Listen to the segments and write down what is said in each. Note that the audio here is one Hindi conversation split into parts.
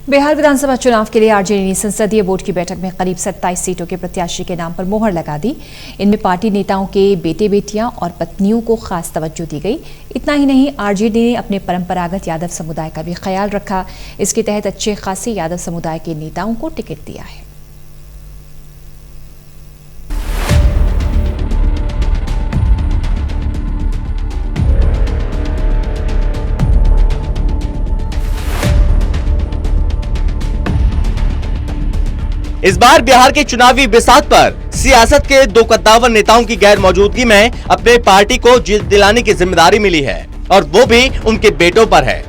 बिहार विधानसभा चुनाव के लिए आरजेडी ने संसदीय बोर्ड की बैठक में करीब 27 सीटों के प्रत्याशी के नाम पर मोहर लगा दी। इनमें पार्टी नेताओं के बेटे बेटियां और पत्नियों को खास तवज्जो दी गई। इतना ही नहीं, आरजेडी ने अपने परंपरागत यादव समुदाय का भी ख्याल रखा। इसके तहत अच्छे खासे यादव समुदाय के नेताओं को टिकट दिया है। इस बार बिहार के चुनावी बिसात पर सियासत के दो कद्दावर नेताओं की गैर मौजूदगी में अपने पार्टी को जीत दिलाने की जिम्मेदारी मिली है और वो भी उनके बेटों पर है।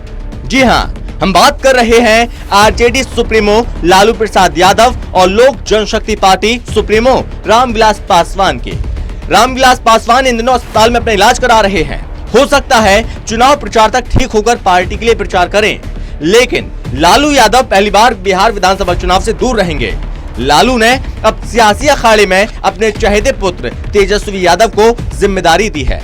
जी हां, हम बात कर रहे हैं आरजेडी सुप्रीमो लालू प्रसाद यादव और लोक जनशक्ति पार्टी सुप्रीमो रामविलास पासवान की। रामविलास पासवान इन दिनों अस्पताल में अपना इलाज करा रहे हैं। हो सकता है चुनाव प्रचार तक ठीक होकर पार्टी के लिए प्रचार करें, लेकिन लालू यादव पहली बार बिहार विधानसभा चुनाव से दूर रहेंगे। लालू ने अब सियासी अखाड़े में अपने चहेते पुत्र तेजस्वी यादव को जिम्मेदारी दी है।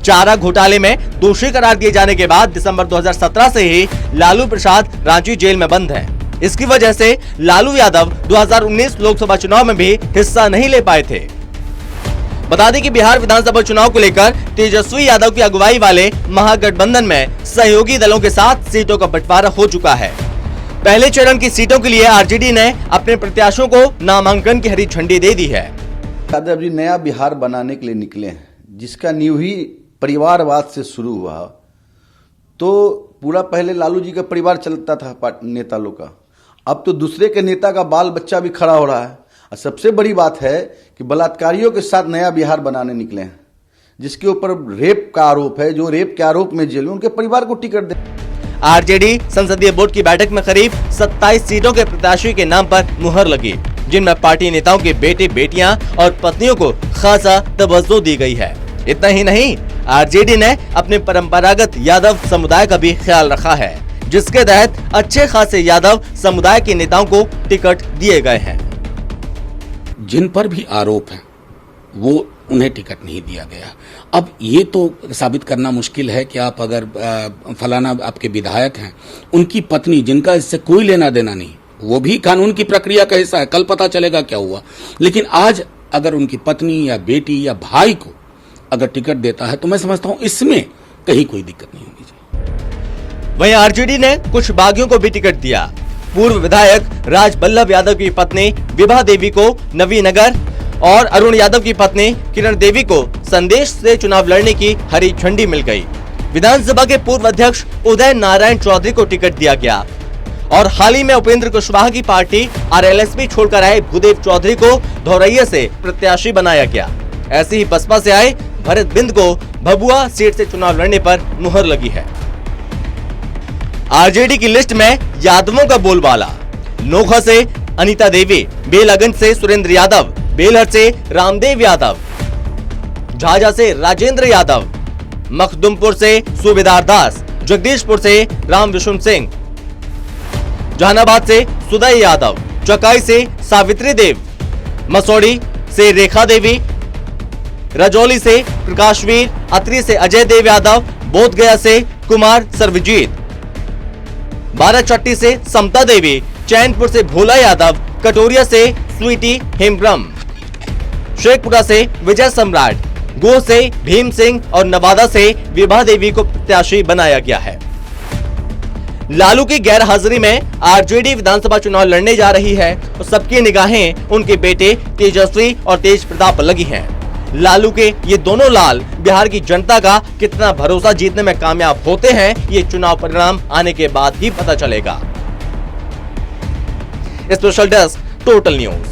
चारा घोटाले में दोषी करार दिए जाने के बाद दिसंबर 2017 से ही लालू प्रसाद रांची जेल में बंद हैं। इसकी वजह से लालू यादव 2019 लोकसभा चुनाव में भी हिस्सा नहीं ले पाए थे। बता दें कि बिहार विधानसभा चुनाव को लेकर तेजस्वी यादव की अगुवाई वाले महागठबंधन में सहयोगी दलों के साथ सीटों का बंटवारा हो चुका है। पहले चरण की सीटों के लिए आरजेडी ने अपने प्रत्याशियों को नामांकन की हरी झंडी दे दी है। यादव जी नया बिहार बनाने के लिए निकले हैं, जिसका नींव ही परिवारवाद से शुरू हुआ। तो पूरा पहले लालू जी का परिवार चलता था नेता लोग का, अब तो दूसरे के नेता का बाल बच्चा भी खड़ा हो रहा है। और सबसे बड़ी बात है कि बलात्कारियों के साथ नया बिहार बनाने निकले हैं, जिसके ऊपर रेप का आरोप है। जो रेप के आरोप में जेल में, उनके परिवार को टिकट दे। आरजेडी संसदीय बोर्ड की बैठक में करीब 27 सीटों के प्रत्याशी के नाम पर मुहर लगी, जिनमें पार्टी नेताओं के बेटे बेटियां और पत्नियों को खासा तवज्जो दी गई है। इतना ही नहीं, आरजेडी ने अपने परंपरागत यादव समुदाय का भी ख्याल रखा है, जिसके तहत अच्छे खासे यादव समुदाय के नेताओं को टिकट दिए गए हैं। जिन पर भी आरोप है वो उन्हें टिकट नहीं दिया गया। अब ये तो साबित करना मुश्किल है कि आप अगर फलाना आपके विधायक हैं, उनकी पत्नी जिनका इससे कोई लेना देना नहीं, वो भी कानून की प्रक्रिया का हिस्सा है, कल पता चलेगा क्या हुआ। लेकिन आज अगर उनकी पत्नी या बेटी या भाई को अगर टिकट देता है तो मैं समझता हूं इसमें कहीं कोई दिक्कत नहीं होनी चाहिए। वहीं आरजेडी ने कुछ बागियों को भी टिकट दिया। पूर्व विधायक राजबल्लभ यादव की पत्नी विभा देवी को नवीनगर और अरुण यादव की पत्नी किरण देवी को संदेश से चुनाव लड़ने की हरी झंडी मिल गई। विधानसभा के पूर्व अध्यक्ष उदय नारायण चौधरी को टिकट दिया गया और हाल ही में उपेंद्र कुशवाहा की पार्टी आरएलएसपी छोड़कर आए भूदेव चौधरी को धौरैया से प्रत्याशी बनाया गया। ऐसे ही बसपा से आए भरत बिंद को भभुआ सीट से चुनाव लड़ने पर मुहर लगी है। आरजेडी की लिस्ट में यादवों का बोलबाला। नोखा से अनीता देवी, बेलगंज से सुरेंद्र यादव, बेलहर से रामदेव यादव, झाझा से राजेंद्र यादव, मखदुमपुर से सूबेदार दास, जगदीशपुर से राम विशुन सिंह, जहानाबाद से सुदय यादव, चकाई से सावित्री देव, मसौड़ी से रेखा देवी, रजौली से प्रकाशवीर, अतरी से अजय देव यादव, बोधगया से कुमार सर्वजीत, बाराचट्टी से समता देवी, चैनपुर से भोला यादव, कटोरिया से स्वीटी हेमब्रम, शेखपुरा से विजय सम्राट, गोह से भीम सिंह और नवादा से विभा देवी को प्रत्याशी बनाया गया है। लालू की गैर हाजिरी में आरजेडी विधानसभा चुनाव लड़ने जा रही है और सबकी निगाहें उनके बेटे तेजस्वी और तेज प्रताप पर लगी हैं। लालू के ये दोनों लाल बिहार की जनता का कितना भरोसा जीतने में कामयाब होते हैं, ये चुनाव परिणाम आने के बाद ही पता चलेगा। Special desk, total news.